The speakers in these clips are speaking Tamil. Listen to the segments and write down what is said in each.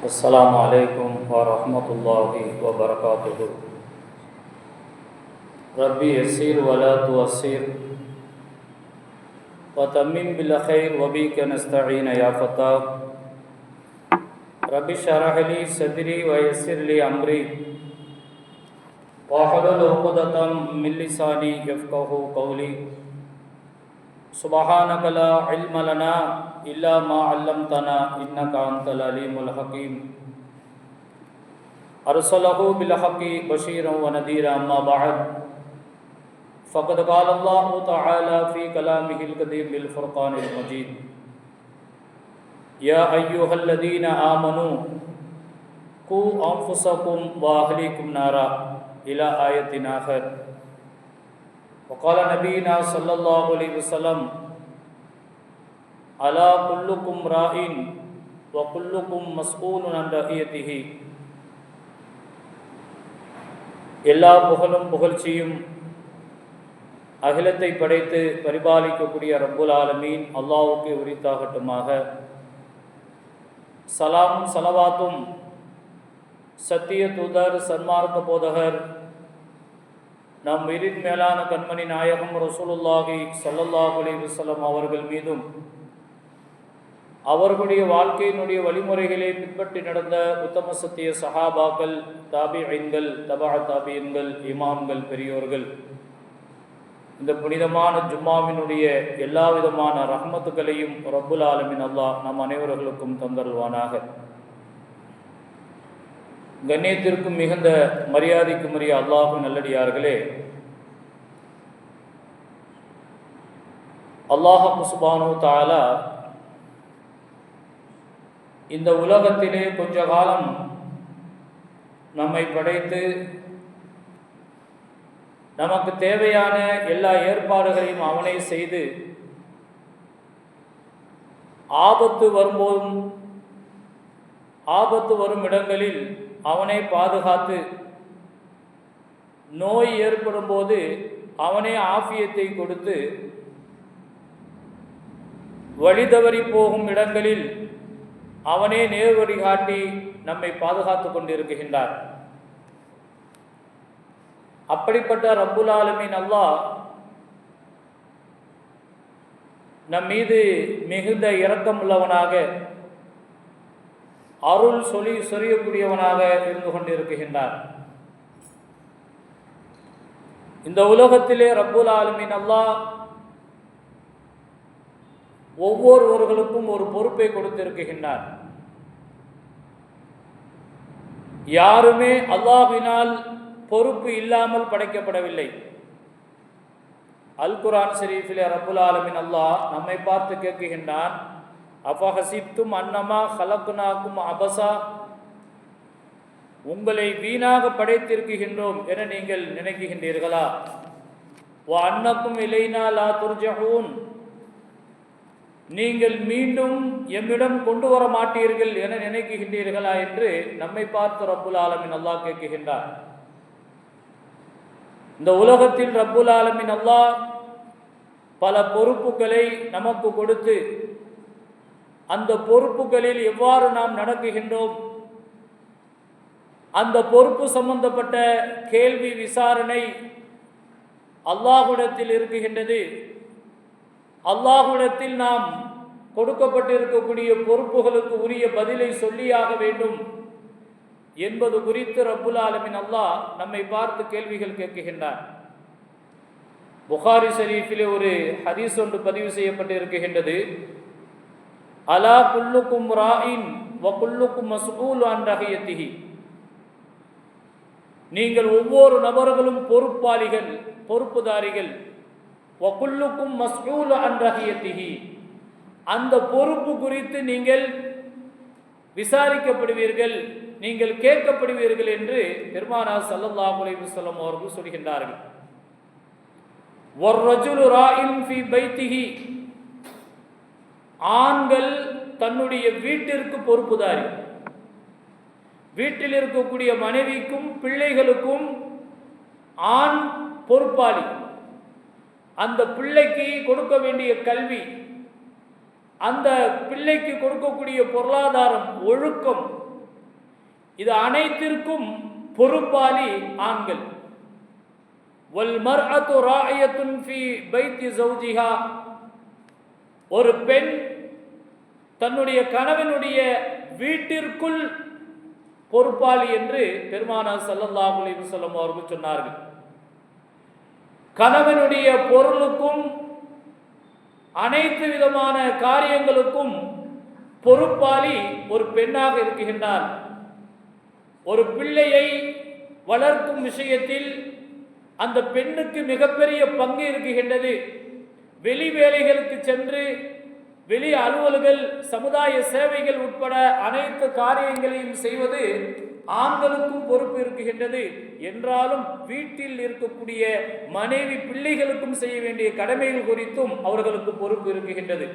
السلام عليكم ورحمة الله وبركاته. ربي يسير ولا تعسر وتمم بالخير وبك نستعين يا فتاح. ربي اشرح لي صدري ويسر لي أمري واحلل عقدة من لساني يفقهوا قولي. سبحانك لا علم لنا إلا ما علمتنا إنك أنت العليم الحكيم. أرسله بالحق بشيرا ونذيرا. أما بعد فقد قال الله تعالى في كلامه القديم بالفرقان المجيد: يا أيها الذين آمنوا قوا أنفسكم وأهليكم نارا إلى آية آخر. وقال نبينا صلى الله عليه وسلم: ألا كلكم راع وكلكم مسؤول عن رعيته. எல்லா புகழும் புகழ்ச்சியும் அகிலத்தை படைத்து பரிபாலிக்கக்கூடிய ரப்புல் ஆலமீன் அல்லாஹ்வுக்கு உரித்தாகட்டுமாக. சலாம் சலவாத்தும் சத்திய தூதர் சன்மார்க்க போதகர் நம் உயிரின் மேலான கண்மணி நாயகம் ரசூலுல்லாஹி ஸல்லல்லாஹு அலைஹி வஸல்லம் அவர்கள் மீதும் அவர்களுடைய வாழ்க்கையினுடைய வழிமுறைகளை பின்பற்றி நடந்த உத்தம சத்திய சஹாபாக்கள், தாபிஈன்கள், தபா தாபிஈன்கள், இமாம்கள், பெரியோர்கள், இந்த புனிதமான ஜும்மாவினுடைய எல்லா விதமான ரஹ்மத்துக்களையும் ரப்புல் ஆலமீன் அல்லாஹ் நம் அனைவர்களுக்கும் தந்தருள்வானாக. கண்ணியத்திற்கும் மிகுந்த மரியாதைக்கும் உரிய அல்லாஹ்வின் நல்லடியார்களே, அல்லாஹ் சுப்ஹானஹு தஆலா இந்த உலகத்திலே கொஞ்ச காலம் நம்மை படைத்து நமக்கு தேவையான எல்லா ஏற்பாடுகளையும் அவனே செய்து, ஆபத்து வரும் இடங்களில் அவனே பாதுகாத்து, நோய் ஏற்படும் போது அவனே ஆஃபியத்தை கொடுத்து, வழி தவறி போகும் இடங்களில் அவனே நேர்வழி காட்டி நம்மை பாதுகாத்து கொண்டிருக்கின்றார். அப்படிப்பட்ட ரப்புல் ஆலமீன் அல்லாஹ் நம் மீது மிகுந்த இரக்கம் உள்ளவனாக, அருள் சொரியக்கூடியவனாக இருந்து கொண்டிருக்கின்றார். இந்த உலகத்திலே ரப்புல் ஆலமீன் அல்லாஹ் ஒவ்வொருவர்களுக்கும் ஒரு பொறுப்பை கொடுத்திருக்கின்றார். யாருமே அல்லாஹ்வினால் பொறுப்பு இல்லாமல் படைக்கப்படவில்லை. அல் குர்ஆன் ஷரீஃபிலே ரப்புல் ஆலமீன் அல்லாஹ் நம்மை பார்த்து கேட்கின்றான்: அஃபஹசிப்தும் அன்னமா ஹலக்னாக்கும் அபஸா, உங்களை வீணாக படைத்திருக்கின்றோம் என நீங்கள் நினைக்கின்றீர்களா? வ அன்னக்கும் இலைனா லா துர்ஜஊன், நீங்கள் மீண்டும் எம்மிடம் கொண்டு வர மாட்டீர்கள் என நினைக்கின்றீர்களா என்று நம்மை பார்த்து ரப்புல் ஆலமீன் அல்லாஹ் கேட்கின்றார். இந்த உலகத்தில் ரப்புல் ஆலமீன் அல்லாஹ் பல பொறுப்புகளை நமக்கு கொடுத்து, அந்த பொறுப்புகளில் எவ்வாறு நாம் நடக்குகின்றோம், அந்த பொறுப்பு சம்பந்தப்பட்ட கேள்வி விசாரணை அல்லாஹ்விடத்தில் இருக்குகின்றது. அல்லாஹ்விடத்தில் நாம் கொடுக்கப்பட்டிருக்கக்கூடிய பொறுப்புகளுக்கு உரிய பதிலை சொல்லியாக வேண்டும் என்பது குறித்து ரப்புல் ஆலமீன் அல்லாஹ் நம்மை பார்த்து கேள்விகள் கேட்கின்றார். புகாரி ஷரீஃபிலே ஒரு ஹதீஸ் ஒன்று பதிவு செய்யப்பட்டு இருக்கின்றது: அலா குல்லுக்கும் ராயின் வ குல்லுக்கும் மஸ்ஊல் அன் ரஹியத்திஹி, நீங்கள் ஒவ்வொரு நபர்களும் பொறுப்பாளிகள், பொறுப்புதாரிகள். வ குல்லுக்கும் மஸ்ஊல் அன் ரஹியத்திஹி, அந்த பொறுப்பு குறித்து நீங்கள் விசாரிக்கப்படுவீர்கள், நீங்கள் கேட்கப்படுவீர்கள் என்று பெருமானார் ஸல்லல்லாஹு அலைஹி வஸல்லம் அவர்கள் சொல்கின்றார்கள். வர்ரஜுலு ராயின் ஃபீ பைத்திஹி, ஆண்கள் தன்னுடைய வீட்டிற்கு பொறுப்புதாரி. வீட்டில் இருக்கக்கூடிய மனைவிக்கும் பிள்ளைகளுக்கும் ஆண் பொறுப்பாளி. அந்த பிள்ளைக்கு கொடுக்க வேண்டிய கல்வி, அந்த பிள்ளைக்கு கொடுக்கக்கூடிய பொருளாதாரம், ஒழுக்கம், இது அனைத்திற்கும் பொறுப்பாளி ஆண்கள். வல் மர்அத்து ராயியத்துன் ஃபீ பைத்தி ஜௌஜிஹா, ஒரு பெண் தன்னுடைய கணவனுடைய வீட்டிற்குள் பொறுப்பாளி என்று பெருமானார் ஸல்லல்லாஹு அலைஹி வஸல்லம் அவர்கள் சொன்னார்கள். கணவனுடைய பொருளுக்கும் அனைத்து விதமான காரியங்களுக்கும் பொறுப்பாளி ஒரு பெண்ணாக இருக்கின்றார். ஒரு பிள்ளையை வளர்க்கும் விஷயத்தில் அந்த பெண்ணுக்கு மிகப்பெரிய பங்கு இருக்குகின்றது. வெளி வேலைகளுக்கு சென்று வெளி அலுவல்கள், சமுதாய சேவைகள் உட்பட அனைத்து காரியங்களையும் செய்வது ஆண்களுக்கும் பொறுப்பு இருக்குகின்றது. என்றாலும் வீட்டில் இருக்கக்கூடிய மனைவி பிள்ளைகளுக்கும் செய்ய வேண்டிய கடமைகள் குறித்தும் அவர்களுக்கு பொறுப்பு இருக்குகின்றது.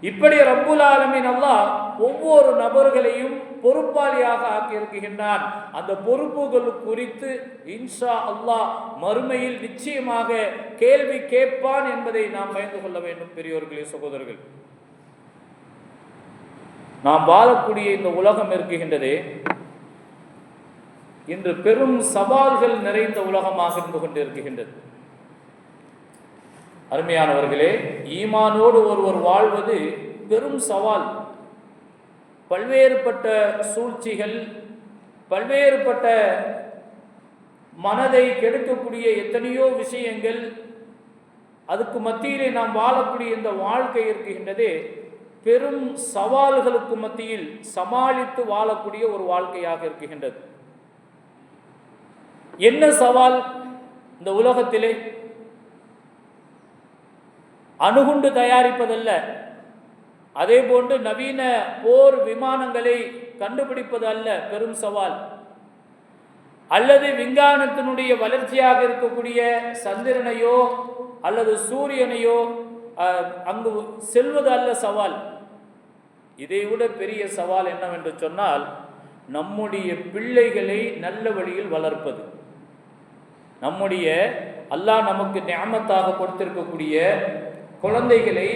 இப்படி ரப்புல் ஆலமீன் அல்லாஹ் ஒவ்வொரு நபர்களையும் பொறுப்பாளியாக ஆக்கியிருக்கின்றான். அந்த பொறுப்புகள் குறித்து இன்ஷா அல்லாஹ் மறுமையில் நிச்சயமாக கேள்வி கேட்பான் என்பதை நாம் பயந்து கொள்ள வேண்டும். பெரியோர்களே, சகோதரர்கள், நாம் வாழக்கூடிய இந்த உலகம் இருக்குகின்றதே, இன்று பெரும் சவால்கள் நிறைந்த உலகமாக இருந்து கொண்டிருக்கின்றது. அருமையானவர்களே, ஈமானோடு ஒருவர் வாழ்வது பெரும் சவால். பல்வேறுபட்ட சூழ்ச்சிகள், பல்வேறுபட்ட மனதை கெடுக்கக்கூடிய எத்தனையோ விஷயங்கள், அதுக்கு மத்தியிலே நாம் வாழக்கூடிய இந்த வாழ்க்கை இருக்கின்றதே, பெரும் சவால்களுக்கு மத்தியில் சமாளித்து வாழக்கூடிய ஒரு வாழ்க்கையாக இருக்கின்றது. என்ன சவால்? இந்த உலகத்திலே அணுகுண்டு தயாரிப்பதல்ல, அதே போன்று நவீன போர் விமானங்களை கண்டுபிடிப்பது அல்ல பெரும் சவால், அல்லது விஞ்ஞானத்தினுடைய வளர்ச்சியாக இருக்கக்கூடிய சந்திரனையோ அல்லது சூரியனையோ அங்கு செல்வது அல்ல சவால். இதைவிட பெரிய சவால் என்னவென்று சொன்னால், நம்முடைய பிள்ளைகளை நல்ல வழியில் வளர்ப்பது. நம்முடைய அல்லாஹ் நமக்கு நிஅமத்தாக கொடுத்திருக்கக்கூடிய குழந்தைகளை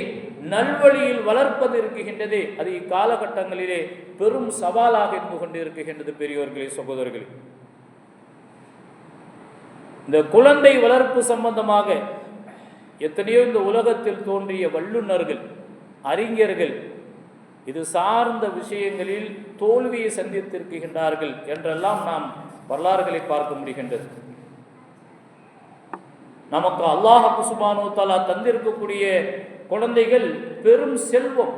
நல்வழியில் வளர்ப்பது இருக்குகின்றது. அது இக்காலகட்டங்களிலே பெரும் சவாலாக இருந்து கொண்டு இருக்குகின்றது. பெரியோர்களே, சகோதரர்களே, இந்த குழந்தை வளர்ப்பு சம்பந்தமாக எத்தனையோ இந்த உலகத்தில் தோன்றிய வல்லுநர்கள், அறிஞர்கள் இது சார்ந்த விஷயங்களில் தோல்வியை சந்தித்திருக்கின்றார்கள் என்றெல்லாம் நாம் வரலாறுகளை பார்க்க முடிகின்றது. நமக்கு அல்லாஹ் சுப்ஹானஹு வ தஆலா தந்திருக்கக்கூடிய குழந்தைகள் பெரும் செல்வம்.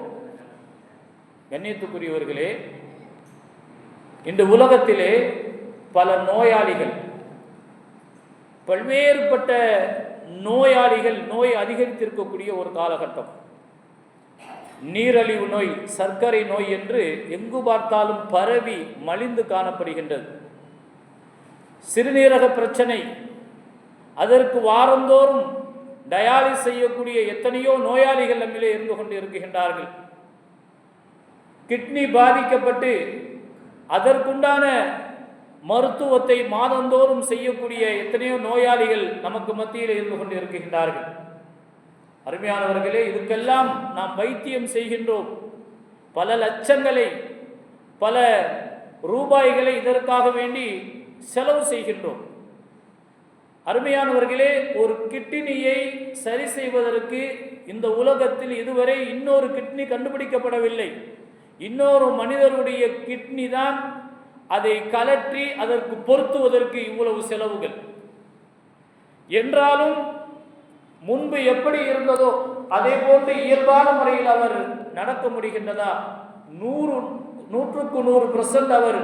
கண்ணியத்துக்குரியவர்களே, இந்த உலகத்திலே பல நோயாளிகள், பல்வேறுபட்ட நோயாளிகள், நோய் அதிகரித்திருக்கக்கூடிய ஒரு காலகட்டம். நீரழிவு நோய், சர்க்கரை நோய் என்று எங்கு பார்த்தாலும் பரவி மலிந்து காணப்படுகின்றது. சிறுநீரக பிரச்சனை, அதற்கு வாரந்தோறும் டயாலிஸ் செய்யக்கூடிய எத்தனையோ நோயாளிகள் நம்மிலே இருந்து கொண்டு இருக்கின்றார்கள். கிட்னி பாதிக்கப்பட்டு அதற்குண்டான மருத்துவத்தை மாதந்தோறும் செய்யக்கூடிய எத்தனையோ நோயாளிகள் நமக்கு மத்தியில் இருந்து கொண்டு இருக்கின்றார்கள். அருமையானவர்களே, இதுக்கெல்லாம் நாம் வைத்தியம் செய்கின்றோம். பல லட்சங்களை, பல ரூபாய்களை இதற்காக வேண்டி செலவு செய்கின்றோம். அருமையானவர்களே, ஒரு கிட்னியை சரி செய்வதற்கு இந்த உலகத்தில் இதுவரை இன்னொரு கிட்னி கண்டுபிடிக்கப்படவில்லை. இன்னொரு மனிதருடைய கிட்னி தான் அதை கலற்றி அதற்கு பொருத்துவதற்கு இவ்வளவு செலவுகள். என்றாலும் முன்பு எப்படி இருந்ததோ அதே போன்று இயல்பான முறையில் அவர் நடக்க முடிகின்றதா? 100% அவர்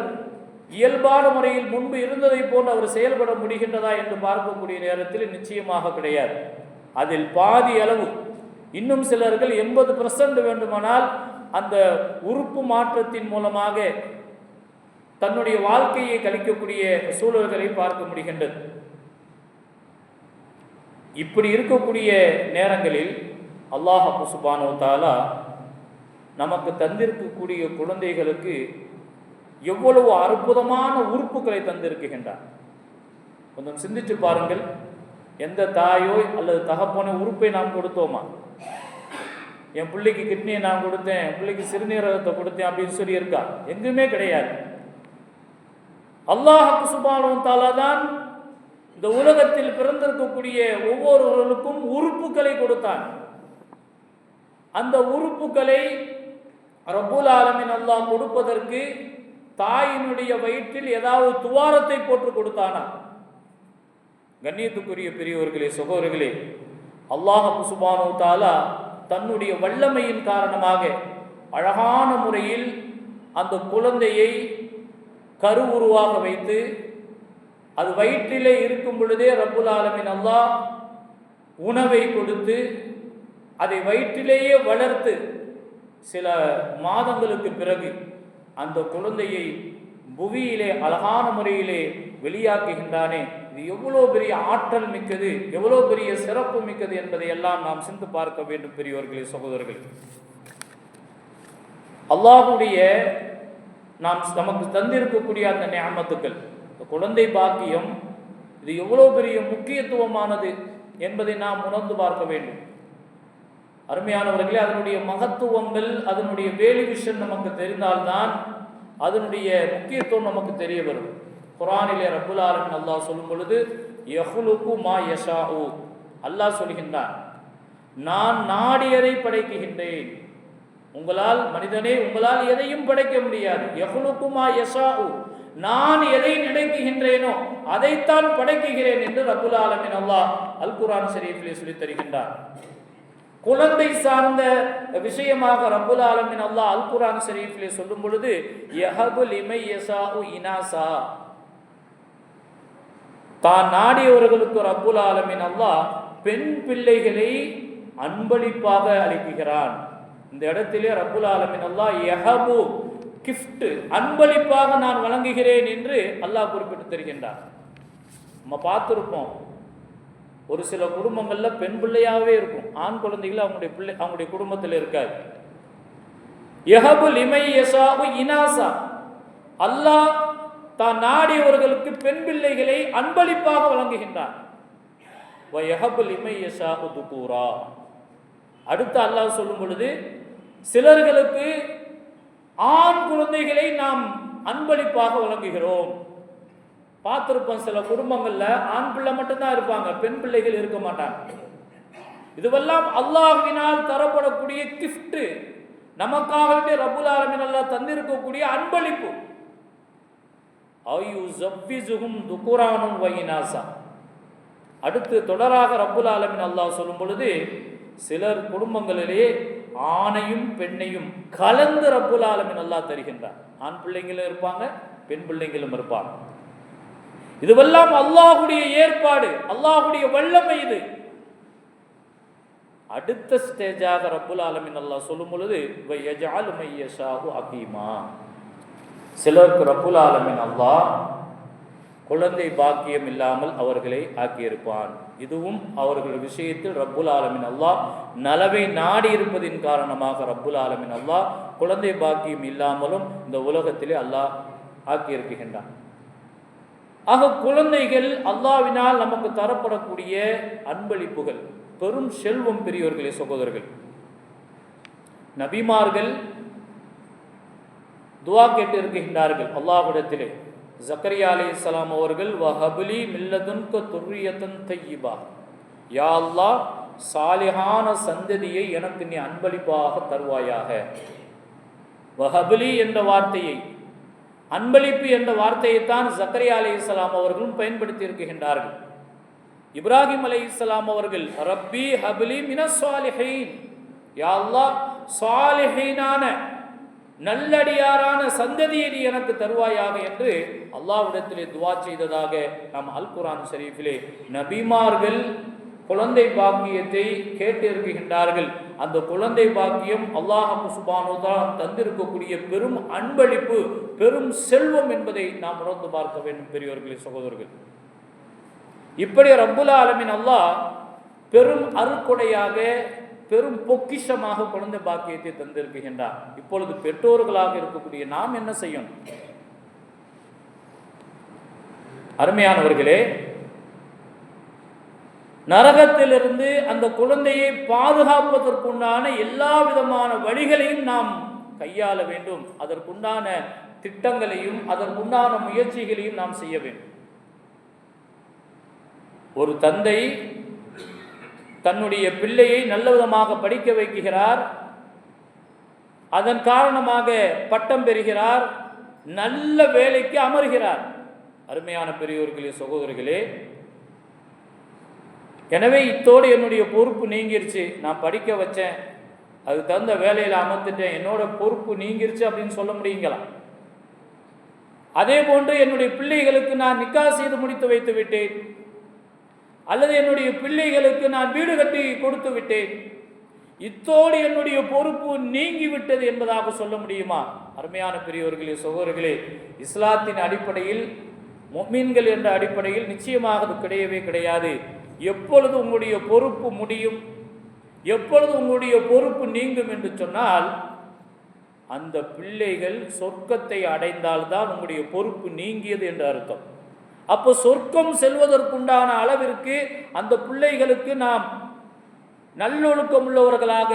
இயல்பான முறையில் முன்பு இருந்ததை போன்று அவர் செயல்பட முடிகின்றதா என்று பார்க்கக்கூடிய நேரத்தில் நிச்சயமாக கிடையாது. அதில் பாதி அளவு. இன்னும் சிலர்கள் 80% வேண்டுமானால் அந்த உறுப்பு மாற்றத்தின் மூலமாக தன்னுடைய வாழ்க்கையை கழிக்கக்கூடிய சூழல்களை பார்க்க முடிகின்றது. இப்படி இருக்கக்கூடிய நேரங்களில் அல்லாஹ் சுப்ஹானஹு வ தஆலா நமக்கு தந்திருக்கக்கூடிய குழந்தைகளுக்கு எவ்வளவு அற்புதமான உறுப்புகளை தந்திருக்கின்றார். கொஞ்சம் சிந்திச்சு பாருங்கள். எந்த தாயோ அல்லது தகப்பனோ உறுப்பை நாம் கொடுத்தோமா? என் பிள்ளைக்கு கிட்னியை நான் கொடுத்தேன், என் பிள்ளைக்கு சிறுநீரகத்தை கொடுத்தேன் அப்படின்னு சொல்லி இருக்கா? எங்குமே கிடையாது. அல்லாஹ் சுப்ஹானஹு வ தஆலா தான் இந்த உலகத்தில் பிறந்திருக்கக்கூடிய ஒவ்வொருவர்களுக்கும் உறுப்புகளை கொடுத்தான். அந்த உறுப்புகளை ரப்புல் ஆலமீன் அல்லாஹ் கொடுப்பதற்கு தாயினுடைய வயிற்றில் ஏதாவது துவாரத்தை போட்டு கொடுத்தானா? கண்ணியத்துக்குரிய பெரியவர்களே, சகோதரர்களே, அல்லாஹ் சுப்ஹானஹு வ தஆலா தன்னுடைய வல்லமையின் காரணமாக அழகான முறையில் அந்த குழந்தையை கருவுருவாக வைத்து அது வயிற்றிலே இருக்கும் பொழுதே ரப்புல் ஆலமீன் அல்லாஹ் உணவை கொடுத்து அதை வயிற்றிலேயே வளர்த்து சில மாதங்களுக்கு பிறகு அந்த குழந்தையை புவியிலே அழகான முறையிலே வெளியாக்குகின்றானே, இது எவ்வளோ பெரிய ஆற்றல் மிக்கது, எவ்வளோ பெரிய சிறப்பு மிக்கது என்பதை எல்லாம் நாம் சிந்து பார்க்க வேண்டும் பெரியவர்களே, சகோதரர்கள். அல்லாஹ்வுடைய நமக்கு தந்திருக்கக்கூடிய அந்த நிஅமத்துக்கள், குழந்தை பாக்கியம், இது எவ்வளோ பெரிய முக்கியத்துவமானது என்பதை நாம் உணர்ந்து பார்க்க வேண்டும். அருமையானவர்களே, அதனுடைய மகத்துவங்கள், அதனுடைய வேலி விஷயம் நமக்கு தெரிந்தால்தான் அதனுடைய முக்கியத்துவம் நமக்கு தெரிய வரும். குர்ஆனிலே ரப்புல் ஆலமீன் அல்லாஹ் சொல்லும் பொழுது யஹ்லுகு மா யஷாஉ, அல்லாஹ் சொல்கின்றான், நான் நாடியதை படைக்குகின்றேன். உங்களால் மனிதனே, உங்களால் எதையும் படைக்க முடியாது. யஹ்லுகு மா யஷாஉ, நான் எதை நினைக்குகின்றேனோ அதைத்தான் படைக்குகிறேன் என்று ரப்புல் ஆலமீன் அல்லாஹ் அல் குர்ஆன் ஷரீஃபிலே சொல்லித் தருகின்றார். குழந்தை சார்ந்த விஷயமாக ரப்புல் ஆலமீன் அல்லாஹ் அல் குர்ஆன் ஷரீஃபிலே சொல்லும் பொழுது யஹபு லிமை யஷாஉ இனாசா, தான் நாடியவர்களுக்கு ரப்புல் ஆலமீன் அல்லாஹ் பெண் பிள்ளைகளை அன்பளிப்பாக அளிக்கிறான். இந்த இடத்திலே ரப்புல் ஆலமீன் அல்லாஹ் யஹபு, கிஃப்ட், அன்பளிப்பாக நான் வழங்குகிறேன் என்று அல்லாஹ் குறிப்பிட்டு தருகின்றார். நம்ம பார்த்துருப்போம், ஒரு சில குடும்பங்களில் பெண் பிள்ளையாகவே இருக்கும், ஆண் குழந்தைகள் அவங்களுடைய குடும்பத்தில் இருக்காது. யஹபு லிமை யஷாஉ இனாசா, அல்லாஹ் தான் நாடியவர்களுக்கு பெண் பிள்ளைகளை அன்பளிப்பாக வழங்குகின்றான். வ யஹபு லிமை யஷாஉ துகூரா, அடுத்து அல்லாஹ் சொல்லும் பொழுது சிலர்களுக்கு ஆண் குழந்தைகளை நாம் அன்பளிப்பாக வழங்குகிறோம். பார்த்திருப்போம், சில குடும்பங்கள்ல ஆண் பிள்ளை மட்டும்தான் இருப்பாங்க, பெண் பிள்ளைகள் இருக்க மாட்டாங்க. இதுவெல்லாம் அல்லாஹ்வினால் தரப்படக்கூடிய கிஃப்ட், நமக்காகவே ரப்புல் ஆலமீன் அல்லாஹ் தந்திருக்கக்கூடிய அன்பளிப்பு. அடுத்து தொடராக ரப்புல் ஆலமீன் அல்லாஹ் சொல்லும் பொழுது சிலர் குடும்பங்களிலே ஆணையும் பெண்ணையும் கலந்து ரப்புல் ஆலமீன் அல்லாஹ் தருகின்றார். ஆண் பிள்ளைங்களும் இருப்பாங்க, பெண் பிள்ளைங்களும் இருப்பாங்க. இதுவெல்லாம் அல்லாஹ்வுடைய ஏற்பாடு, அல்லாஹ்வுடைய வல்லமை. இது அடுத்த ஸ்டேஜாக ரப்புல் ஆலமீன் அல்லாஹ் சொல்லும் பொழுது வயஜஅலு மையஷாஹு ஹகீமா, சிலருக்கு ரப்புல் ஆலமீன் அல்லாஹ் குழந்தை பாக்கியம் இல்லாமல் அவர்களை ஆக்கியிருப்பான். இதுவும் அவர்கள் விஷயத்தில் ரப்புல் ஆலமீன் அல்லாஹ் நலவை நாடி இருப்பதின் காரணமாக ரப்புல் ஆலமீன் அல்லாஹ் குழந்தை பாக்கியம் இல்லாமலும் இந்த உலகத்திலே அல்லாஹ் ஆக்கியிருக்கின்றான். ஆக குழந்தைகள் அல்லாஹ்வினால் நமக்கு தரப்படக்கூடிய அன்பளிப்புகள், பெரும் செல்வம் பெரியவர்களே, சகோதரர்கள். நபிமார்கள் துஆ கேட்டு இருக்கின்றார்கள் அல்லாஹ்விடத்திலே. ஜக்கரியா அலைஹிஸ்ஸலாம் அவர்கள் வஹப்லி மில்லதுன்க துர்ரியத்தன் தய்யிபா, யா அல்லாஹ் சாலிஹான சந்ததியை எனக்கு நீ அன்பளிப்பாக தருவாயாக. வஹப்லி என்ற வார்த்தையை, அன்பளிப்பு என்ற வார்த்தையைத்தான் ஜக்கரியா அலைஹிஸ்ஸலாம் அவர்களும் பயன்படுத்தி இருக்கின்றார்கள். இப்ராஹிம் அலைஹிஸ்ஸலாம் அவர்கள் ரப்பி ஹப்லி மினஸ் சாலிஹீன், யா அல்லாஹ் சாலிஹீனான நல்லடியாரான சந்ததியை நீ எனக்கு தருவாயாக என்று அல்லாஹ்விடத்திலே துஆ செய்ததாக நாம் அல் குர்ஆன் ஷரீஃபிலே நபிமார்கள் குழந்தை பாக்கியத்தை கேட்டு இருக்கின்றார்கள். அந்த குழந்தை பாக்கியம் அல்லாஹ் சுப்ஹானஹு வ தஆலா தந்திருக்கக்கூடிய பெரும் அன்பளிப்பு, பெரும் செல்வம் என்பதை நாம் உணர்ந்து பார்க்க வேண்டும் பெரியவர்களே, சகோதரர்கள். இப்படி ரப்புல் ஆலமீன் அல்லாஹ் பெரும் அருட்கொடையாக, பெரும் பொக்கிஷமாக குழந்தை பாக்கியத்தை தந்திருக்கின்றார். இப்பொழுது பெற்றோர்களாக இருக்கக்கூடிய நாம் என்ன செய்யணும்? அருமையானவர்களே, நரகத்திலிருந்து அந்த குழந்தையை பாதுகாப்பதற்குண்டான எல்லா விதமான வழிகளையும் நாம் கையாள வேண்டும். அதற்குண்டான திட்டங்களையும் அதற்குண்டான முயற்சிகளையும் நாம் செய்ய வேண்டும். ஒரு தந்தை தன்னுடைய பிள்ளையை நல்ல விதமாக படிக்க வைக்கிறார், அதன் காரணமாக பட்டம் பெறுகிறார், நல்ல வேலைக்கு அமர்கிறார். அருமையான பெரியோர்களே, சகோதரர்களே, எனவே இத்தோடு என்னுடைய பொறுப்பு நீங்கிருச்சு, நான் படிக்க வச்சேன், அது தகுந்த வேலையில் அமர்ந்துட்டேன், என்னோட பொறுப்பு நீங்கிருச்சு அப்படின்னு சொல்ல முடியுங்களா? அதே போன்று என்னுடைய பிள்ளைகளுக்கு நான் நிக்கா செய்து முடித்து வைத்து விட்டேன், அல்லது என்னுடைய பிள்ளைகளுக்கு நான் வீடு கட்டி கொடுத்து விட்டேன், இத்தோடு என்னுடைய பொறுப்பு நீங்கிவிட்டது என்பதாக சொல்ல முடியுமா? அருமையான பெரியவர்களே, சகோதரர்களே, இஸ்லாத்தின் அடிப்படையில், முஃமின்கள் என்ற அடிப்படையில் நிச்சயமாக அது கிடையவே கிடையாது. எப்பொழுது உங்களுடைய பொறுப்பு முடியும், எப்பொழுது உங்களுடைய பொறுப்பு நீங்கும் என்று சொன்னால், அந்த பிள்ளைகள் சொர்க்கத்தை அடைந்தால்தான் உங்களுடைய பொறுப்பு நீங்கியது என்று அர்த்தம். அப்போ சொர்க்கம் செல்வதற்குண்டான அளவிற்கு அந்த பிள்ளைகளுக்கு நாம் நல்லொழுக்கம் உள்ளவர்களாக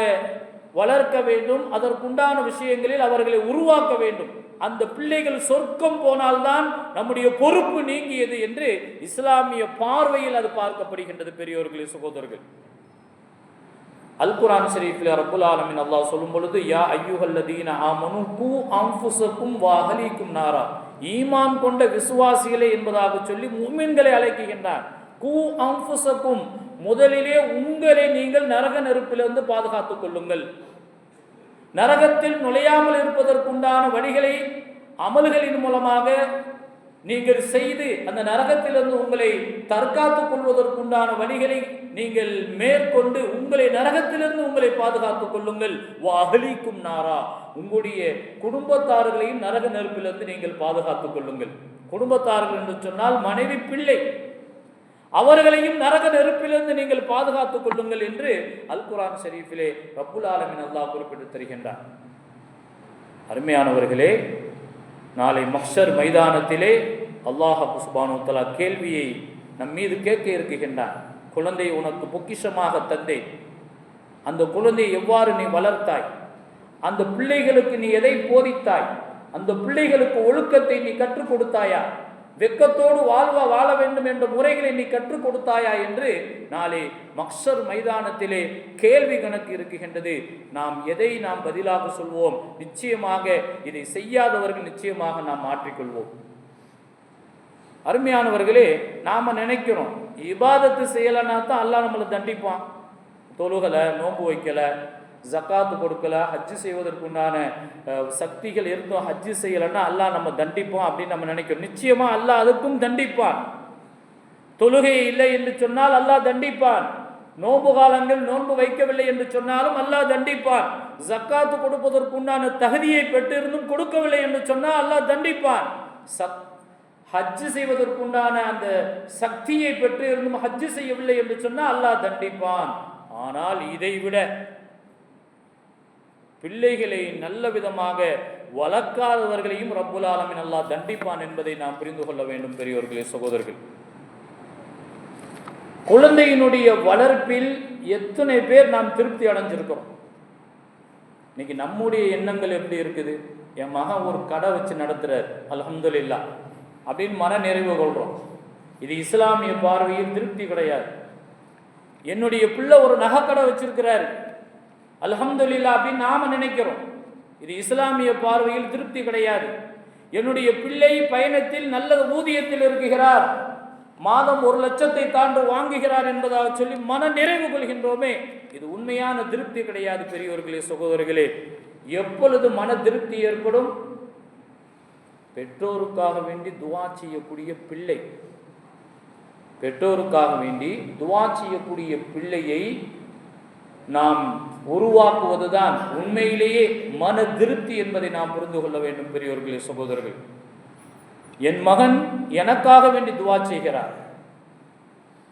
வளர்க்க வேண்டும், அதற்குண்டான விஷயங்களில் அவர்களை உருவாக்க வேண்டும். அந்த பிள்ளைகள் சொர்க்கம் போனால்தான் நம்முடைய பொறுப்பு நீங்கியது என்று இஸ்லாமிய பார்வையில் அது பார்க்கப்படுகின்றது. பெரியோர்களே, சகோதரர்கள், அல் குர்ஆன் ஷரீஃபில் ரப்புல் ஆலமீன் அல்லாஹ் சொல்லும் பொழுது, யா அய்யுஹல்லதீன ஆமனு கூ அன்ஃபுஸக்கும் வ அஹ்லீக்கும் நாரா, ஈமான் கொண்ட விசுவாசிகளே என்பதாக சொல்லி முஃமின்களை அழைக்கின்றான். கூ அன்ஃபுஸக்கும், முதலிலே உங்களை நீங்கள் நரக நெருப்பிலிருந்து பாதுகாத்துக் கொள்ளுங்கள். நரகத்தில் நுழையாமல் இருப்பதற்குண்டான வழிகளை அமல்களின் மூலமாக நீங்கள் செய்து அந்த நரகத்திலிருந்து உங்களை தற்காத்துக் கொள்வதற்குண்டான வழிகளை நீங்கள் மேற்கொண்டு உங்களை நரகத்திலிருந்து உங்களை பாதுகாத்துக் கொள்ளுங்கள். அஹ்லீக்கும் நாரா, உங்களுடைய குடும்பத்தார்களையும் நரக நெருப்பிலிருந்து நீங்கள் பாதுகாத்துக் கொள்ளுங்கள். குடும்பத்தார்கள் என்று சொன்னால் மனைவி, பிள்ளை, அவர்களையும் நரக நெருப்பிலிருந்து நீங்கள் பாதுகாத்துக் கொள்ளுங்கள் என்று அல் குர்ஆன் ஷரீஃபிலே ரப்புல் ஆலமீன் அல்லாஹ் குறிப்பிட்டு தருகின்றார். அருமையானவர்களே, நாளை மஹ்ஷர் மைதானத்திலே அல்லாஹ் சுப்ஹானஹு வ தஆலா கேள்வியை நம் மீது கேட்க இருக்கின்றான். குழந்தை உனக்கு பொக்கிஷமாக தந்தேன், அந்த குழந்தையை எவ்வாறு நீ வளர்த்தாய், அந்த பிள்ளைகளுக்கு நீ எதை போதித்தாய், அந்த பிள்ளைகளுக்கு ஒழுக்கத்தை நீ கற்றுக் கொடுத்தாயா, வெக்கத்தோடு வாழ வேண்டும் என்ற முறைகளை நீ கற்றுக் கொடுத்தாயா என்று நாளை மஹ்ஷர் மைதானத்திலே கேள்வி கணக்கு இருக்குகின்றது. நாம் எதை நாம் பதிலாக சொல்வோம்? நிச்சயமாக இதை செய்யாதவர்கள் நிச்சயமாக நாம் மாற்றிக்கொள்வோம். அருமையானவர்களே, நாம நினைக்கிறோம் இபாதத்து செய்யலைன்னா தான் அல்லாஹ் நம்மளை தண்டிப்பான். தொழுகலை, நோன்பு வைக்கலை, ஜக்காத்து கொடுக்கல, ஹஜ்ஜு செய்வதற்குண்டான சக்திகள் இருந்தும் ஹஜ்ஜு செய்யலைன்னா அல்லாஹ் நம்ம தண்டிப்போம் அப்படின்னு நம்ம நினைக்கிறோம். நிச்சயமா அல்லாஹ் அதுக்கும் தண்டிப்பான். தொழுகை இல்லை என்று சொன்னால் அல்லாஹ் தண்டிப்பான். நோன்பு காலங்கள் நோன்பு வைக்கவில்லை என்று சொன்னாலும் அல்லாஹ் தண்டிப்பான். ஜக்காத்து கொடுப்பதற்குண்டான தகுதியை பெற்றிருந்தும் கொடுக்கவில்லை என்று சொன்னால் அல்லாஹ் தண்டிப்பான். ஹஜ்ஜு செய்வதற்குண்டான அந்த சக்தியை பெற்று இருந்தும் ஹஜ்ஜு செய்யவில்லை என்று சொன்னால் அல்லாஹ் தண்டிப்பான். ஆனால் இதைவிட பிள்ளைகளை நல்ல விதமாக வளர்க்காதவர்களையும் ரப்புல் ஆலமீன் அல்லாஹ் தண்டிப்பான் என்பதை நாம் புரிந்து கொள்ள வேண்டும். பெரியோர்களே, சகோதரர்கள், குழந்தையினுடைய வளர்ப்பில் எத்தனை பேர் நாம் திருப்தி அடைஞ்சிருக்கிறோம்? இன்னைக்கு நம்முடைய எண்ணங்கள் எப்படி இருக்குது? என் மகன் ஒரு கடை வச்சு நடத்துறார், அல்ஹம்துலில்லாஹ் அப்படின்னு மன நிறைவு கொள்றோம். இது இஸ்லாமிய பார்வையில் திருப்தி கிடையாது. என்னுடைய பிள்ளை ஒரு நகைக்கடை வச்சிருக்கிறார், அல்ஹம்துலில்லாஹ் அப்படின்னு நாம நினைக்கிறோம். இது இஸ்லாமிய பார்வையில் திருப்தி கிடையாது. என்னுடைய பிள்ளை பயணத்தில் நல்ல ஊதியத்தில் இருக்கிறார், மாதம் 1 லட்சத்தை தாண்டு வாங்குகிறார் என்பதாக சொல்லி மன நிறைவு கொள்கின்றோமே, இது உண்மையான திருப்தி கிடையாது. பெரியோர்களே, சகோதரர்களே, எப்பொழுது மன திருப்தி ஏற்படும்? பெற்றோருக்காக வேண்டி துஆ செய்யக்கூடிய பிள்ளை, பெற்றோருக்காக வேண்டி துஆ செய்யக்கூடிய பிள்ளையை நாம் உருவாக்குவதுதான் உண்மையிலேயே மன திருப்தி என்பதை நாம் புரிந்து கொள்ள வேண்டும். பெரியோர்களே, சகோதரர்கள், என் மகன் எனக்காக வேண்டி துஆ செய்கிறார்,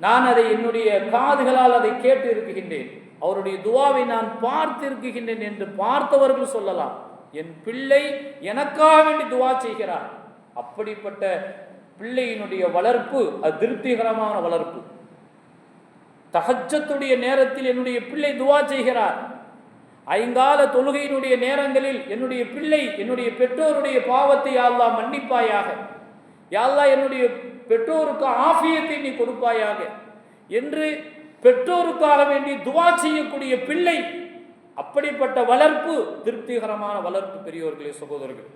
நான் அதை என்னுடைய காதுகளால் அதை கேட்டு இருக்குகின்றேன், அவருடைய துஆவை நான் பார்த்து இருக்குகின்றேன் என்று பார்த்தவர்கள் சொல்லலாம், என் பிள்ளை எனக்காக வேண்டி துஆ செய்கிறார். அப்படிப்பட்ட பிள்ளையினுடைய வளர்ப்பு அது திருப்திகரமான வளர்ப்பு. தஹஜ்ஜத்துடைய நேரத்தில் என்னுடைய பிள்ளை துஆ செய்கிறார், ஐங்கால தொழுகையினுடைய நேரங்களில் என்னுடைய பிள்ளை என்னுடைய பெற்றோருடைய பாவத்தை யா அல்லாஹ் மன்னிப்பாயாக, யா அல்லாஹ் என்னுடைய பெற்றோருக்கு ஆஃபியத்தை நீ கொடுப்பாயாக என்று பெற்றோருக்காக வேண்டி துவா செய்யக்கூடிய பிள்ளை, அப்படிப்பட்ட வளர்ப்பு திருப்திகரமான வளர்ப்பு. பெரியோர்களே, சகோதரர்களே,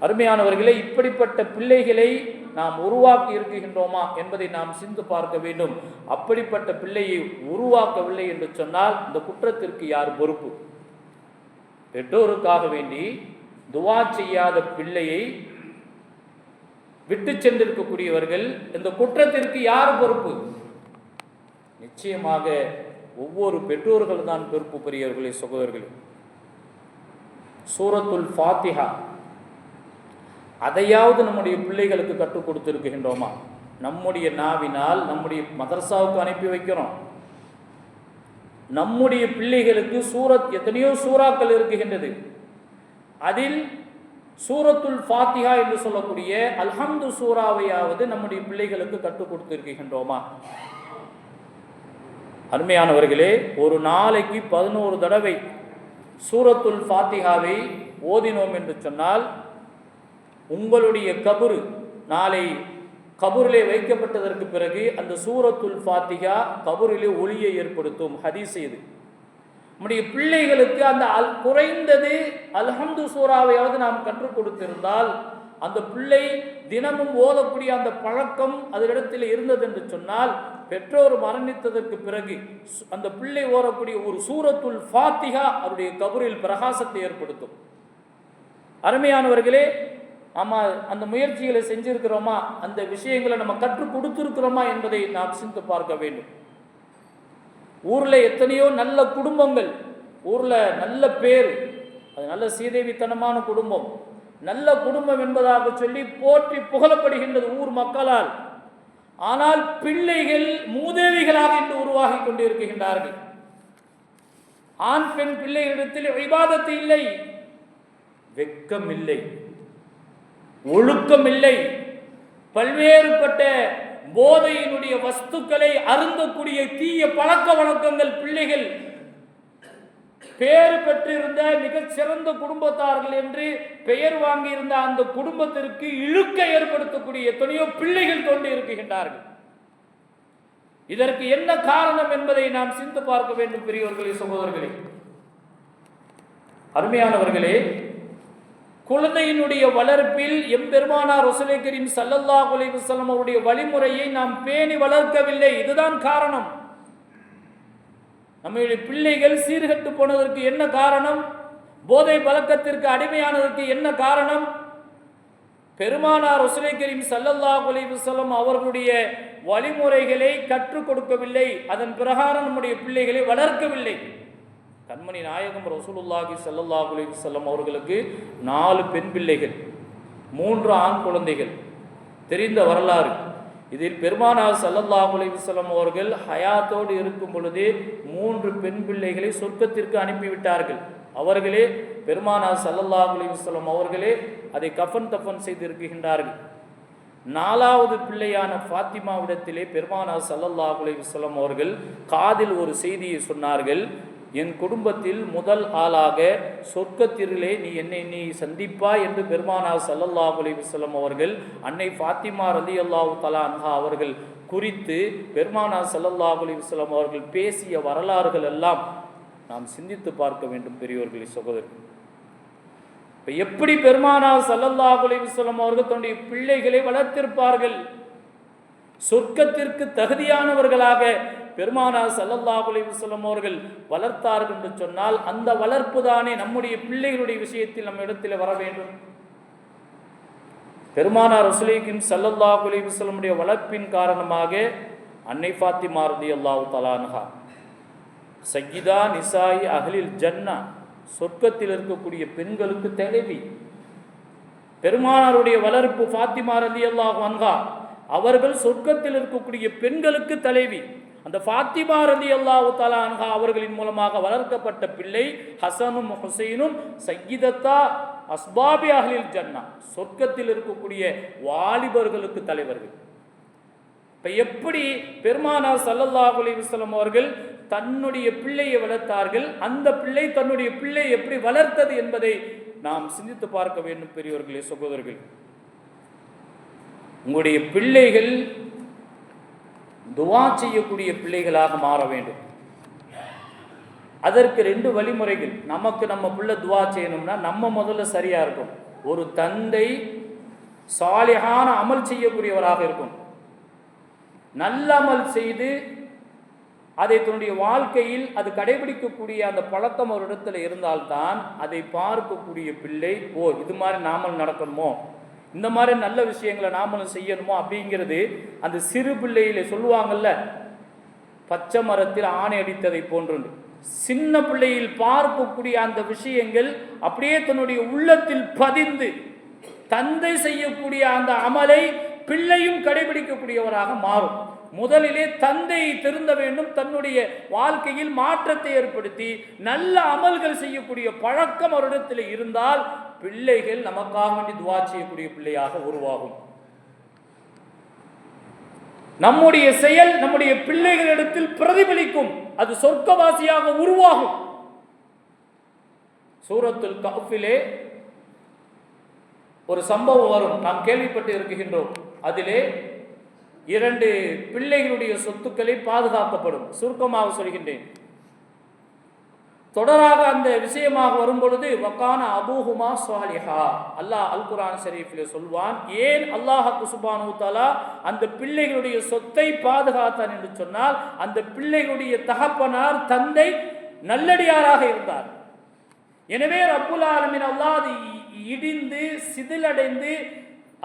அருமையானவர்களே, இப்படிப்பட்ட பிள்ளைகளை நாம் உருவாக்கி இருக்கின்றோமா என்பதை நாம் சிந்து பார்க்க வேண்டும். அப்படிப்பட்ட பிள்ளையை உருவாக்கவில்லை என்று சொன்னால் இந்த குற்றத்திற்கு யார் பொறுப்பு? பெற்றோருக்காக வேண்டி துவா செய்யாத பிள்ளையை விட்டு சென்றிருக்கக்கூடியவர்கள், இந்த குற்றத்திற்கு யார் பொறுப்பு? நிச்சயமாக ஒவ்வொரு பெற்றோர்கள் தான் பொறுப்பு. பெரியவர்களே, சகோதரர்களே, சூரத்துல் ஃபாத்திஹா அதையாவது நம்முடைய பிள்ளைகளுக்கு கற்றுக் கொடுத்திருக்கின்றோமா? நம்முடைய நாவினால் நம்முடைய மதரசாவுக்கு அனுப்பி வைக்கிறோம். நம்முடைய பிள்ளைகளுக்கு சூரத் எத்தனையோ சூறாக்கள் இருக்குகின்றது. அதில் சூரத்துல் ஃபாத்திஹா என்று சொல்லக்கூடிய அல்ஹம்து சூறாவையாவது நம்முடைய பிள்ளைகளுக்கு கற்றுக் கொடுத்திருக்கின்றோமா? அருமையானவர்களே, ஒரு நாளைக்கு 11 தடவை சூரத்துல் ஃபாத்திஹாவை ஓதினோம் என்று சொன்னால் உங்களுடைய கபரு நாளை கபூரிலே வைக்கப்பட்டதற்கு பிறகு அந்த சூரத்துல் ஃபாத்திஹா கபூரிலே ஒளியை ஏற்படுத்தும். ஹதீஸ் இது. நம்முடைய பிள்ளைகளுக்கு அந்த குறைந்தது அல்ஹம்து சூறாவையாவது நாம் கற்றுக் கொடுத்திருந்தால் அந்த பிள்ளை தினமும் ஓதக்கூடிய அந்த பழக்கம் அதனிடத்தில் இருந்தது என்று சொன்னால் பெற்றோர் மரணித்ததற்கு பிறகு அந்த பிள்ளை ஓதக்கூடிய ஒரு சூரத்துல் ஃபாத்திஹா அவருடைய கபூரில் பிரகாசத்தை ஏற்படுத்தும். அருமையானவர்களே, நம்ம அந்த முயற்சிகளை செஞ்சிருக்கிறோமா? அந்த விஷயங்களை நம்ம கற்றுக் கொடுத்திருக்கிறோமா என்பதை நாம் சிந்தித்து பார்க்க வேண்டும். ஊரில் எத்தனையோ நல்ல குடும்பங்கள், ஊரில் நல்ல பேர், அது நல்ல சீதேவித்தனமான குடும்பம், நல்ல குடும்பம் என்பதாக சொல்லி போற்றி புகழப்படுகின்றது ஊர் மக்களால். ஆனால் பிள்ளைகள் மூதேவிகளாக இன்று உருவாகி கொண்டிருக்கின்றார்கள். ஆண் பெண் பிள்ளைகளிடத்தில் இபாதத்து இல்லை, வெட்கம் இல்லை, ஒழுக்கம் இல்லை, பல்வேறுபட்ட போதையினுடைய வஸ்துக்களை அருந்தக்கூடிய தீய பழக்க வழக்கங்கள். பிள்ளைகள் பேறு பெற்றிருந்த மிகச் சிறந்த குடும்பத்தார்கள் என்று பெயர் வாங்கியிருந்த அந்த குடும்பத்திற்கு இழுக்க ஏற்படுத்தக்கூடிய எத்தனையோ பிள்ளைகள் கொண்டு இருக்கின்றார்கள். இதற்கு என்ன காரணம் என்பதை நாம் சிந்து பார்க்க வேண்டும். பெரியவர்களே, சகோதரர்களே, அருமையானவர்களே, குழந்தையினுடைய வளர்ப்பில் எம்பெருமானார் ரசூலே கரீம் ஸல்லல்லாஹு அலைஹி வஸல்லம் அவருடைய வழிமுறையை நாம் பேணி வளர்க்கவில்லை. இதுதான் காரணம். நம்முடைய பிள்ளைகள் சீர்கெட்டு போனதற்கு என்ன காரணம்? போதை பழக்கத்திற்கு அடிமையானதற்கு என்ன காரணம்? பெருமானார் ரசூலே கரீம் ஸல்லல்லாஹு அலைஹி வஸல்லம் அவர்களுடைய வழிமுறைகளை கற்றுக் கொடுக்கவில்லை. அதன் பிரகாரம் நம்முடைய பிள்ளைகளை வளர்க்கவில்லை. கண்மணி நாயகம் ரசூலுல்லாஹி ஸல்லல்லாஹு அலைஹி வஸல்லம் அவர்களுக்கு 4 பெண் பிள்ளைகள், 3 ஆண் குழந்தைகள். தெரிந்த வரலாறு. இதில் பெருமானார் ஸல்லல்லாஹு அலைஹி வஸல்லம் அவர்கள் ஹயாத்தோடு இருக்கும் பொழுதே 3 பெண் பிள்ளைகளை சொர்க்கத்திற்கு அனுப்பிவிட்டார்கள். அவர்களே பெருமானார் ஸல்லல்லாஹு அலைஹி வஸல்லம் அவர்களே அதை கஃபன் தஃபன் செய்திருக்கின்றார்கள். 4வது பிள்ளையான ஃபாத்திமாவிடத்திலே பெருமானார் ஸல்லல்லாஹு அலைஹி வஸல்லம் அவர்கள் காதில் ஒரு செய்தியை சொன்னார்கள். என் குடும்பத்தில் முதல் ஆளாக சொர்க்கத்திலே நீ சந்திப்பாய் என்று பெருமானார் ஸல்லல்லாஹு அலைஹி வஸல்லம் அவர்கள் அன்னை ஃபாத்திமா ரலியல்லாஹு தஆலா அன்ஹா அவர்கள் குறித்து பெருமானார் ஸல்லல்லாஹு அலைஹி வஸல்லம் அவர்கள் பேசிய வரலாறுகள் எல்லாம் நாம் சிந்தித்து பார்க்க வேண்டும். பெரியோர்களே, சகோதரர்களே, இப்போ எப்படி பெருமானார் ஸல்லல்லாஹு அலைஹி வஸல்லம் அவர்கள் தன்னுடைய பிள்ளைகளை வளர்த்திருப்பார்கள்? சொர்க்கத்திற்கு தகுதியானவர்களாக பெருமானார் ஸல்லல்லாஹு அலைஹி வஸல்லம் அவர்கள் வளர்த்தார்கள் என்று சொன்னால் அந்த வளர்ப்பு தானே நம்முடைய பிள்ளைகளுடைய விஷயத்தில் நம்ம இடத்தில் வர வேண்டும். பெருமானார் ரசூலே கரீம் ஸல்லல்லாஹு அலைஹி வஸல்லம் உடைய வளர்ப்பின் காரணமாக அன்னை ஃபாத்திமா ரலியல்லாஹு தஆலா அன்ஹா சய்யிதா நிசாயி அஹ்லில் ஜன்னா, சொர்க்கத்தில் இருக்கக்கூடிய பெண்களுக்கு தலைவி. பெருமானாருடைய வளர்ப்பு ஃபாத்திமா ரலியல்லாஹு அன்ஹா அவர்கள் சொர்க்கத்தில் இருக்கக்கூடிய பெண்களுக்கு தலைவி. அந்த ஃபாத்திமா ரலியல்லாஹு தஆலா அன்ஹா அவர்களின் மூலமாக வளர்க்கப்பட்ட பிள்ளை ஹசனும் ஹுசைனும் சய்யிதத்தா அஸ்பாபி அஹ்லில் ஜன்னா, சொர்க்கத்தில் இருக்கக்கூடிய வாலிபர்களுக்கு தலைவர்கள். இப்போ எப்படி பெருமானார் ஸல்லல்லாஹு அலைஹி வஸல்லம் அவர்கள் தன்னுடைய பிள்ளையை வளர்த்தார்கள். அந்த பிள்ளை தன்னுடைய பிள்ளை எப்படி வளர்த்தது என்பதை நாம் சிந்தித்து பார்க்க வேண்டும். பெரியவர்களே, சகோதரர்கள், உங்களுடைய பிள்ளைகள் துவா செய்யக்கூடிய பிள்ளைகளாக மாற வேண்டும். அதற்கு 2 வழிமுறைகள். நமக்கு நம்ம பிள்ளை துவா செய்யணும்னா நம்ம முதல்ல சரியா இருக்கும். ஒரு தந்தை சாலிஹான அமல் செய்யக்கூடியவராக இருக்கும். நல்ல அமல் செய்து அதை தன்னுடைய வாழ்க்கையில் அது கடைபிடிக்கக்கூடிய அந்த பழக்கம் ஒரு இடத்துல இருந்தால்தான் அதை பார்க்கக்கூடிய பிள்ளை, ஓ இது மாதிரி நாமளும் நடக்கணுமோ, இந்த மாதிரி நல்ல விஷயங்களை நாமளும் செய்யணுமோ அப்படிங்கிறது அந்த சிறு பிள்ளையில சொல்லுவாங்கல்ல, பச்சை மரத்தில் ஆணை அடித்ததை போன்று. சின்ன பிள்ளையில் பார்க்கக்கூடிய அந்த விஷயங்கள் அப்படியே தன்னுடைய உள்ளத்தில் பதிந்து தந்தை செய்யக்கூடிய அந்த அமலை பிள்ளையும் கடைபிடிக்கக்கூடியவராக மாறும். முதலிலே தந்தை திருந்த வேண்டும். தன்னுடைய வாழ்க்கையில் மாற்றத்தை ஏற்படுத்தி நல்ல அமல்கள் செய்யக்கூடிய பழக்கம் அவரிடத்தில் இருந்தால் பிள்ளைகள் நமக்காக வேண்டி துவா செய்யக்கூடிய பிள்ளையாக உருவாகும். நம்முடைய செயல் நம்முடைய பிள்ளைகளிடத்தில் பிரதிபலிக்கும். அது சொர்க்கவாசியாக உருவாகும். சூரத்துல் கஹ்ஃபிலே ஒரு சம்பவம் வரும், நாம் கேள்விப்பட்டு இருக்கின்றோம். அதிலே 2 பிள்ளைகளுடைய சொத்துக்களை பாதுகாக்கப்படும். சுருக்கமாக சொல்கின்றேன். தொடராக அந்த விஷயமாக வரும் பொழுது வக்கான அபூஹுமா சாலிஹா, அல்லாஹ் அல் குர்ஆன் ஷரீஃபில் சொல்வான், ஏன் அல்லாஹ் சுப்ஹானஹு வ தஆலா அந்த பிள்ளைகளுடைய சொத்தை பாதுகாத்தான் என்று சொன்னால், அந்த பிள்ளைகளுடைய தகப்பனார் தந்தை நல்லடியாராக இருந்தார். எனவே ரப்புல் ஆலமீன் அல்லாஹ் அது இடிந்து சிதிலடைந்து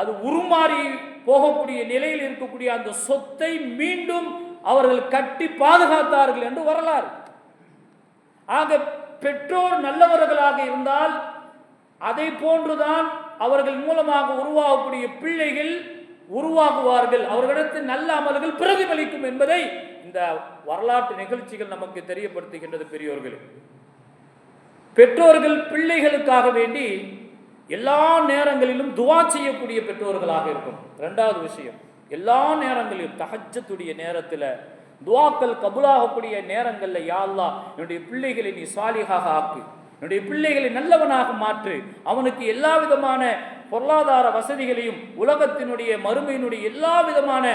அது உருமாறி போகக்கூடிய நிலையில் இருக்கக்கூடிய அந்த சொத்தை மீண்டும் அவர்கள் கட்டி பாதுகாத்தார்கள் என்று வரலாறு. ஆக பெற்றோர் நல்லவர்களாக இருந்தால் அதை போன்றுதான் அவர்கள் மூலமாக உருவாகக்கூடிய பிள்ளைகள் உருவாகுவார்கள். அவர்களிடத்தில் நல்ல அமல்கள் பிரதிபலிக்கும் என்பதை இந்த வரலாற்று நிகழ்ச்சிகள் நமக்கு தெரியப்படுத்துகின்றது. பெரியோர்கள், பெற்றோர்கள் பிள்ளைகளுக்காக வேண்டி எல்லா நேரங்களிலும் துவா செய்யக்கூடிய பெற்றோர்களாக இருக்கும். 2வது விஷயம், எல்லா நேரங்களிலும் தஹஜ்ஜுடைய நேரத்தில் துவாக்கள் கபூலாகக்கூடிய நேரங்களில், யா அல்லாஹ் என்னுடைய பிள்ளைகளை நீ சாலிஹாக ஆக்கு, என்னுடைய பிள்ளைகளை நல்லவனாக மாற்று, அவனுக்கு எல்லா விதமான பொருளாதார வசதிகளையும் உலகத்தினுடைய மறுமையினுடைய எல்லா விதமான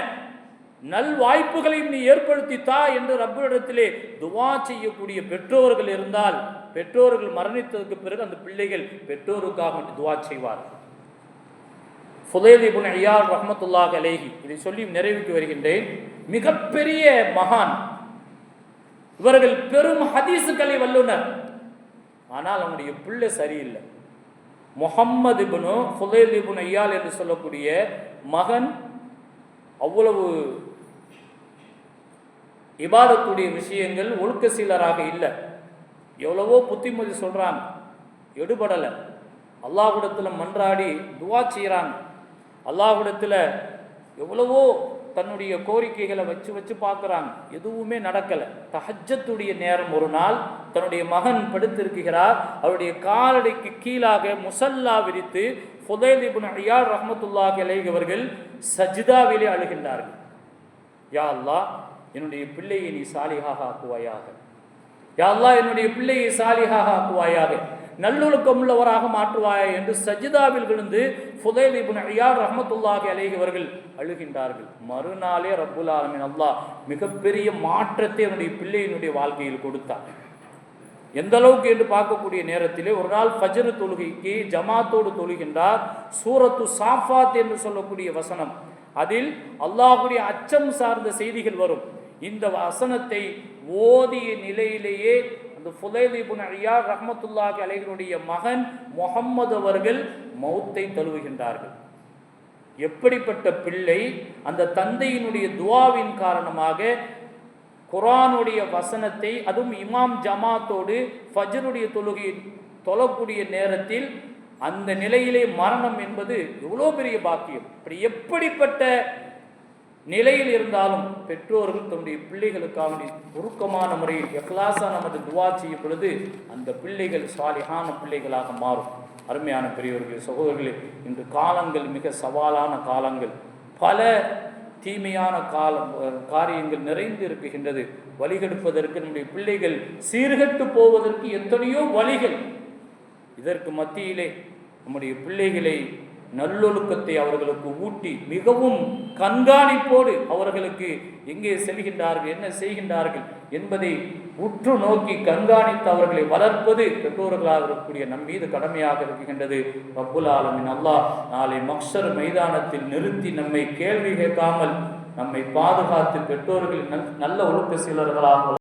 நல் வாய்ப்புகளையும் நீ ஏற்படுத்தி தா என்று ரப்பிடத்திலே துவா செய்யக்கூடிய பெற்றோர்கள் இருந்தால், பெற்றோர்கள் மரணித்ததற்கு பிறகு அந்த பிள்ளைகள் பெற்றோருக்காக துவா செய்வார்கள். ஃபுதைல் இப்னு இயாத் ரஹ்மத்துல்லாஹி அலைஹி, இதை சொல்லி நிறைவுக்கு வருகின்றேன். மிகப்பெரிய மகான் இவர்கள், பெரும் ஹதீஸுகளை வல்லுனர். ஆனால் அவனுடைய பிள்ளை சரியில்லை. முஹம்மது இப்னு ஃபுதைல் இப்னு இயாத் என்று சொல்லக்கூடிய மகன் அவ்வளவு இபாதத்துடைய விஷயங்கள் ஒழுக்க சீலராக இல்லை. எவ்வளவோ புத்திமதி சொல்கிறாங்க, எடுபடலை. அல்லாஹ்விடத்தில் மன்றாடி துவா செய்கிறாங்க. அல்லாஹ்விடத்தில் எவ்வளவோ தன்னுடைய கோரிக்கைகளை வச்சு பார்க்குறாங்க, எதுவுமே நடக்கலை. தஹஜ்ஜத்துடைய நேரம் ஒரு நாள் தன்னுடைய மகன் படுத்திருக்கிறார். அவருடைய காலடிக்கு கீழாக முசல்லா விரித்து ஃபுதைல் இப்னு இயாத் ரஹ்மத்துல்லாஹி அலைஹி அவர்கள் சஜ்தாவிலே அழுகின்றார்கள். யா அல்லாஹ் என்னுடைய பிள்ளையை நீ சாலிஹாக ஆக்குவாயாக, யா அல்லாஹ் என்னுடைய பிள்ளையை சாலிஹாக ஆக்குவாயாக, நல்லொழுக்கம் உள்ளவராக மாற்றுவாயா என்று சஜ்தாவில் விழுந்து ஃபுதைல் இப்னு இயாத் ரஹ்மத்துல்லாஹி அலைஹி அவர்கள் அழுகின்றார்கள். மறுநாளே ரப்புல் ஆலமீன் அல்லாஹ் மிகப்பெரிய மாற்றத்தை என்னுடைய பிள்ளையினுடைய வாழ்க்கையில் கொடுத்தார். எந்த அளவுக்கு என்று பார்க்கக்கூடிய நேரத்திலே ஒரு நாள் ஃபஜ்ர் தொழுகைக்கு ஜமாத்தோடு தொழுகின்றார். சூரத்து சாஃபாத் என்று சொல்லக்கூடிய வசனம், அதில் அல்லாஹ்வுடைய அச்சம் சார்ந்த செய்திகள் வரும். இந்த வசனத்தை ஓதிய நிலையிலேயே அந்த ஃபுதைல் இப்னு இயாத் ரஹ்மத்துல்லாஹி அலைஹினுடைய மகன் முஹம்மது அவர்கள் மௌத்தை தழுவுகின்றார்கள். எப்படிப்பட்ட பிள்ளை! அந்த தந்தையினுடைய துஆவின் காரணமாக குர்ஆனுடைய வசனத்தை, அதுவும் இமாம் ஜமாத்தோடு ஃபஜ்ருடைய தொழுகை தொழக்கூடிய நேரத்தில் அந்த நிலையிலே மரணம் என்பது எவ்வளோ பெரிய பாக்கியம். இப்படி எப்படிப்பட்ட நிலையில் இருந்தாலும் பெற்றோர்கள் தன்னுடைய பிள்ளைகளுக்காக உருக்கமான முறையில் இக்லாஸான நமது துவா செய்யும் பொழுது அந்த பிள்ளைகள் சாலிஹான பிள்ளைகளாக மாறும். அருமையான பெரியவர்களே, சகோதரர்களே, இன்று காலங்கள் மிக சவாலான காலங்கள். பல தீமையான காரியங்கள் நிறைந்து இருக்குகின்றது. வழிகெடுப்பதற்கு நம்முடைய பிள்ளைகள் சீர்கெட்டு போவதற்கு எத்தனையோ வழிகள். இதற்கு மத்தியிலே நம்முடைய பிள்ளைகளை நல்லொழுக்கத்தை அவர்களுக்கு ஊட்டி மிகவும் கண்காணிப்போடு அவர்களுக்கு எங்கே செல்கின்றார்கள், என்ன செய்கின்றார்கள் என்பதை உற்று நோக்கி கண்காணித்து அவர்களை வளர்ப்பது பெற்றோர்களாக இருக்கக்கூடிய நம் மீது கடமையாக இருக்கின்றது. ரப்புல் ஆலமீன் அல்லாஹ் நாளை மஹ்ஷர் மைதானத்தில் நிறுத்தி நம்மை கேள்வி கேட்காமல் நம்மை பாதுகாத்து பெற்றோர்கள் நல்ல ஒழுக்க சீலர்களாக